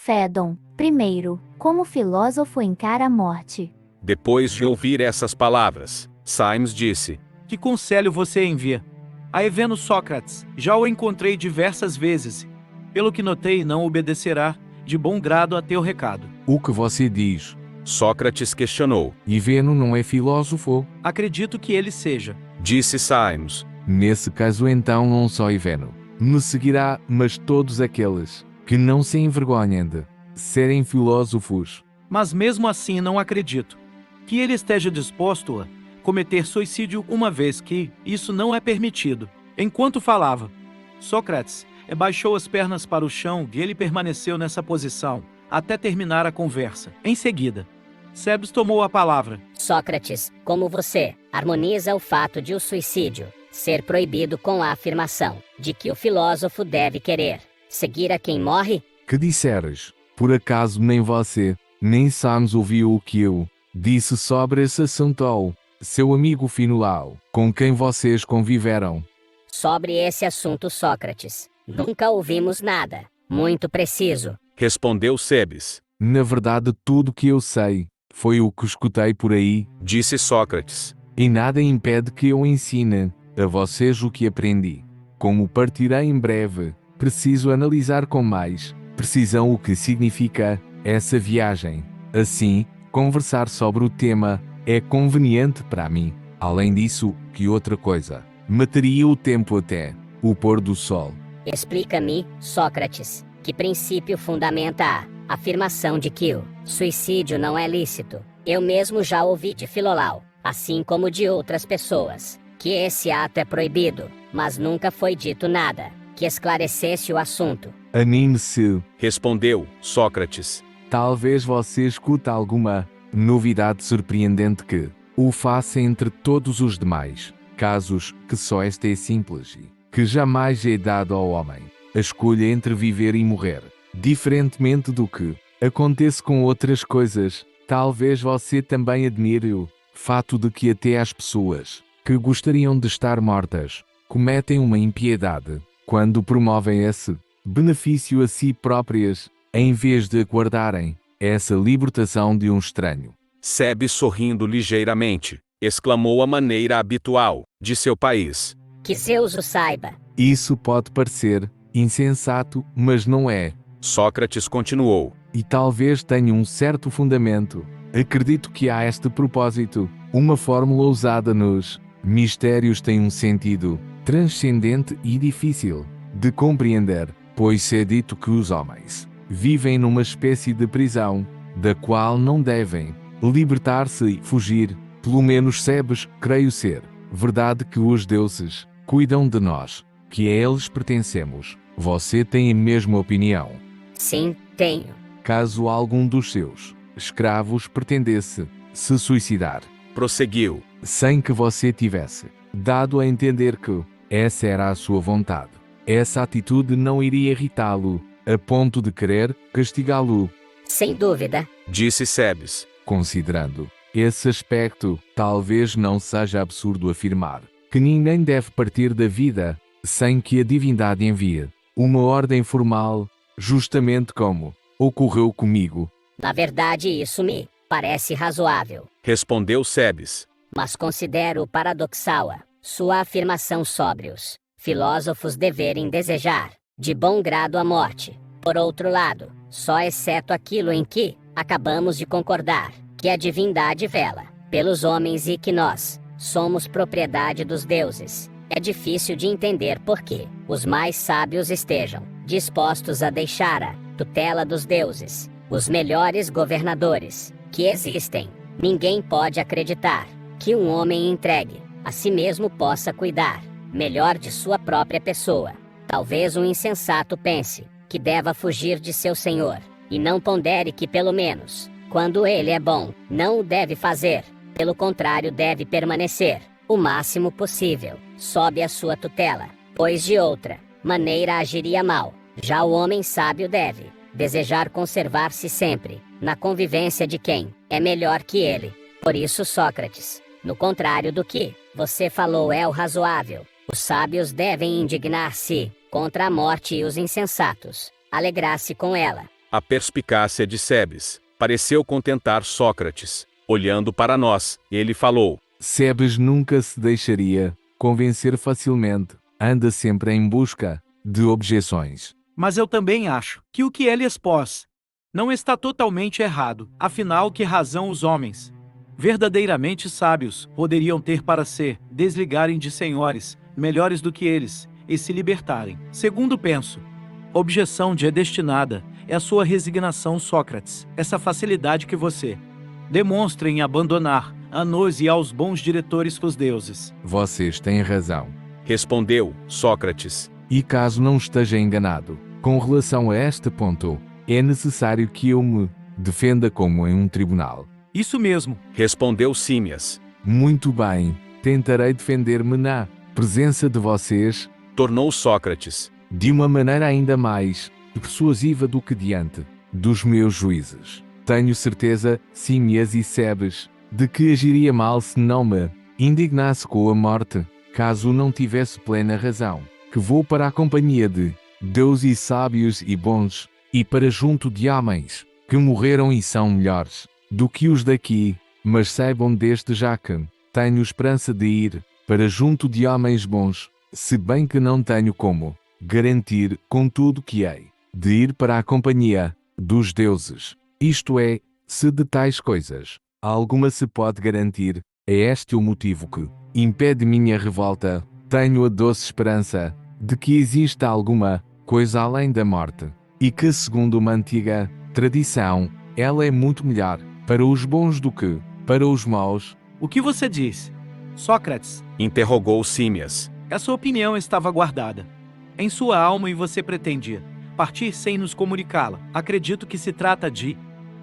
Fédon, primeiro, como filósofo encara a morte. Depois de ouvir essas palavras, Symes disse: Que conselho você envia? A Eveno Sócrates, já o encontrei diversas vezes. Pelo que notei, não obedecerá de bom grado a teu recado. O que você diz? Sócrates questionou. Iveno não é filósofo? Acredito que ele seja. Disse Symes. Nesse caso então não só Iveno me seguirá, mas todos aqueles que não se envergonhem de serem filósofos. Mas mesmo assim não acredito que ele esteja disposto a cometer suicídio, uma vez que isso não é permitido. Enquanto falava, Sócrates baixou as pernas para o chão e ele permaneceu nessa posição até terminar a conversa. Em seguida, Cebes tomou a palavra. Sócrates, como você harmoniza o fato de o suicídio ser proibido com a afirmação de que o filósofo deve querer seguir a quem morre? Que disseres? Por acaso nem você, nem Symes ouviu o que eu disse sobre esse assunto, seu amigo Finulau, com quem vocês conviveram? Sobre esse assunto, Sócrates, nunca ouvimos nada muito preciso. Respondeu Cebes. Na verdade, tudo que eu sei foi o que escutei por aí, Disse Sócrates. e nada impede que eu ensine a vocês o que aprendi. Como partirei em breve, preciso analisar com mais precisão o que significa essa viagem. Assim, conversar sobre o tema é conveniente para mim. Além disso, que outra coisa? Mataria o tempo até o pôr do sol. Explica-me, Sócrates, que princípio fundamenta a afirmação de que o suicídio não é lícito. Eu mesmo já ouvi de Filolau, assim como de outras pessoas, que esse ato é proibido, mas nunca foi dito nada que esclarecesse o assunto. Anime-se. Respondeu Sócrates. Talvez você escute alguma novidade surpreendente que o faça entre todos os demais casos, que só esta é simples e que jamais é dado ao homem a escolha entre viver e morrer. Diferentemente do que acontece com outras coisas, talvez você também admire o fato de que até as pessoas que gostariam de estar mortas cometem uma impiedade quando promovem esse benefício a si próprias, em vez de aguardarem essa libertação de um estranho. Cebes, sorrindo ligeiramente, exclamou a maneira habitual de seu país. Que Zeus o saiba. Isso pode parecer insensato, mas não é. Sócrates continuou. E talvez tenha um certo fundamento. Acredito que a este propósito, uma fórmula usada nos mistérios tem um sentido transcendente e difícil de compreender, pois é dito que os homens vivem numa espécie de prisão, da qual não devem libertar-se e fugir. Pelo menos Cebes, creio ser verdade que os deuses cuidam de nós, que a eles pertencemos. Você tem a mesma opinião? Sim, tenho. Caso algum dos seus escravos pretendesse se suicidar, Prosseguiu. sem que você tivesse dado a entender que essa era a sua vontade, essa atitude não iria irritá-lo, a ponto de querer castigá-lo. Sem dúvida. Disse Cebes. Considerando esse aspecto, talvez não seja absurdo afirmar que ninguém deve partir da vida sem que a divindade envie uma ordem formal, justamente como ocorreu comigo. Na verdade, isso me parece razoável, Respondeu Cebes. mas considero paradoxal a sua afirmação sobre os filósofos deverem desejar de bom grado a morte. Por outro lado, só exceto aquilo em que acabamos de concordar, que a divindade vela pelos homens e que nós somos propriedade dos deuses, é difícil de entender por que os mais sábios estejam dispostos a deixar a tutela dos deuses, os melhores governadores que existem. Ninguém pode acreditar que um homem entregue a si mesmo possa cuidar melhor de sua própria pessoa. Talvez um insensato pense que deva fugir de seu senhor, e não pondere que pelo menos, quando ele é bom, não o deve fazer. Pelo contrário, deve permanecer o máximo possível sob a sua tutela, pois de outra maneira agiria mal. Já o homem sábio deve desejar conservar-se sempre na convivência de quem é melhor que ele. Por isso, Sócrates, no contrário do que você falou é o razoável. Os sábios devem indignar-se contra a morte e os insensatos alegrar-se com ela. A perspicácia de Cebes pareceu contentar Sócrates. Olhando para nós, ele falou: Cebes nunca se deixaria convencer facilmente. Anda sempre em busca de objeções. Mas eu também acho que o que ele expôs não está totalmente errado. Afinal, que razão os homens verdadeiramente sábios poderiam ter para se desligarem de senhores melhores do que eles e se libertarem? Segundo penso, objeção é destinada é a sua resignação, Sócrates, essa facilidade que você demonstra em abandonar a nós e aos bons diretores dos deuses. Vocês têm razão. Respondeu Sócrates. E caso não esteja enganado, com relação a este ponto, é necessário que eu me defenda como em um tribunal. Isso mesmo. Respondeu Símias. Muito bem, tentarei defender-me na presença de vocês, Tornou Sócrates. de uma maneira ainda mais persuasiva do que diante dos meus juízes. Tenho certeza, Símias e Cebes, de que agiria mal se não me indignasse com a morte, caso não tivesse plena razão, que vou para a companhia de Deus e sábios e bons, e para junto de homens, que morreram e são melhores do que os daqui, mas saibam desde já que tenho esperança de ir para junto de homens bons, se bem que não tenho como garantir, contudo, que hei de ir para a companhia dos deuses. Isto é, se de tais coisas alguma se pode garantir, é este o motivo que impede minha revolta. Tenho a doce esperança de que exista alguma coisa além da morte, e que, segundo uma antiga tradição, ela é muito melhor para os bons do que para os maus. O que você diz, Sócrates? Interrogou Símias. Essa opinião estava guardada em sua alma e você pretendia partir sem nos comunicá-la. Acredito que se trata de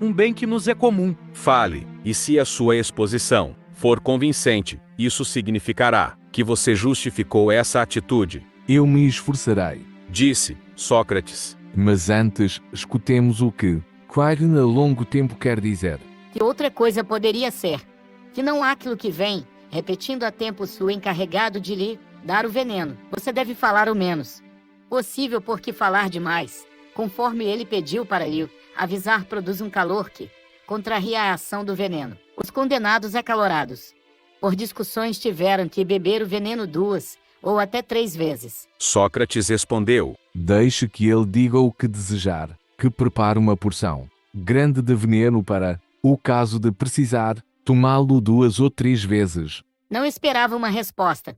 um bem que nos é comum. Fale, e se a sua exposição for convincente, isso significará que você justificou essa atitude. Eu me esforçarei, Disse Sócrates. mas antes escutemos o que Quire a longo tempo quer dizer. Que outra coisa poderia ser? Que não há aquilo que vem, repetindo a tempos o encarregado de lhe dar o veneno. Você deve falar o menos possível, porque falar demais, conforme ele pediu para lhe avisar, produz um calor que contraria a ação do veneno. Os condenados acalorados por discussões tiveram que beber o veneno 2 ou até 3 vezes. Sócrates respondeu. Deixe que ele diga o que desejar, que prepare uma porção grande de veneno para, o caso de precisar, tomá-lo 2 ou 3 vezes. Não esperava uma resposta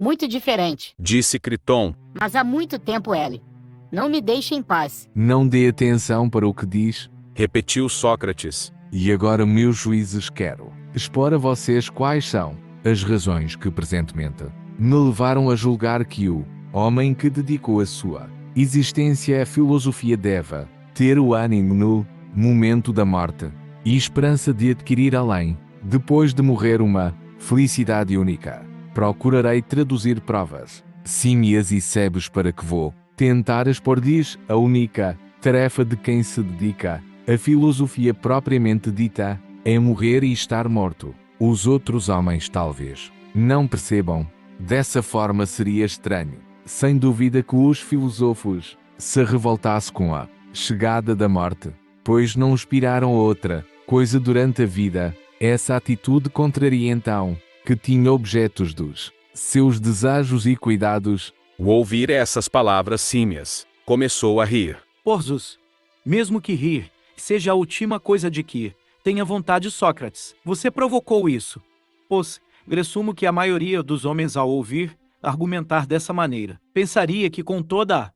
muito diferente. Disse Criton. Mas há muito tempo ele não me deixa em paz. Não dê atenção para o que diz. Repetiu Sócrates. E agora, meus juízes, quero expor a vocês quais são as razões que presentemente me levaram a julgar que o homem que dedicou a sua existência à filosofia deve ter o ânimo no momento da morte e esperança de adquirir além, depois de morrer, uma felicidade única. Procurarei traduzir provas, Símias e Cebes, para que vou tentar expor-lhes a única tarefa de quem se dedica à filosofia propriamente dita, é morrer e estar morto. Os outros homens talvez não percebam. Dessa forma seria estranho, sem dúvida, que os filósofos se revoltassem com a chegada da morte, pois não aspiraram a outra coisa durante a vida. Essa atitude contraria então que tinha objetos dos seus desejos e cuidados. Ao ouvir essas palavras, Símias começou a rir. Porzus, mesmo que rir seja a última coisa de que tenha vontade, Sócrates, você provocou isso. Pois, presumo que a maioria dos homens, ao ouvir argumentar dessa maneira, pensaria que com toda a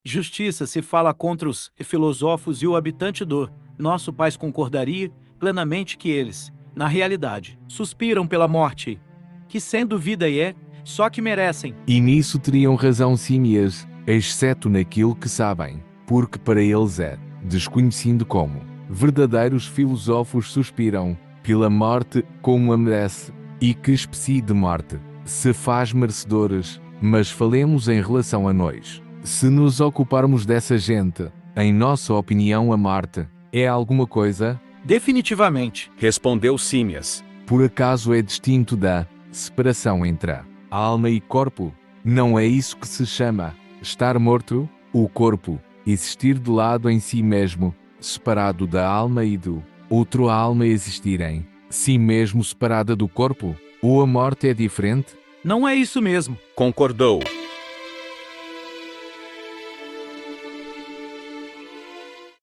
justiça se fala contra os filósofos, e o habitante do nosso país concordaria plenamente que eles, na realidade, suspiram pela morte, que sem dúvida é só que merecem. E nisso teriam razão, Símias, exceto naquilo que sabem, porque para eles é desconhecido como verdadeiros filósofos suspiram pela morte como a merece, e que espécie de morte se faz merecedores. Mas falemos em relação a nós. Se nos ocuparmos dessa gente, em nossa opinião, a morte é alguma coisa? Definitivamente. Respondeu Símias. Por acaso é distinto da separação entre a alma e corpo? Não é isso que se chama estar morto? O corpo existir de lado em si mesmo separado da alma e do outro alma existirem, si mesmo separada do corpo? Ou a morte é diferente? Não é isso mesmo. Concordou.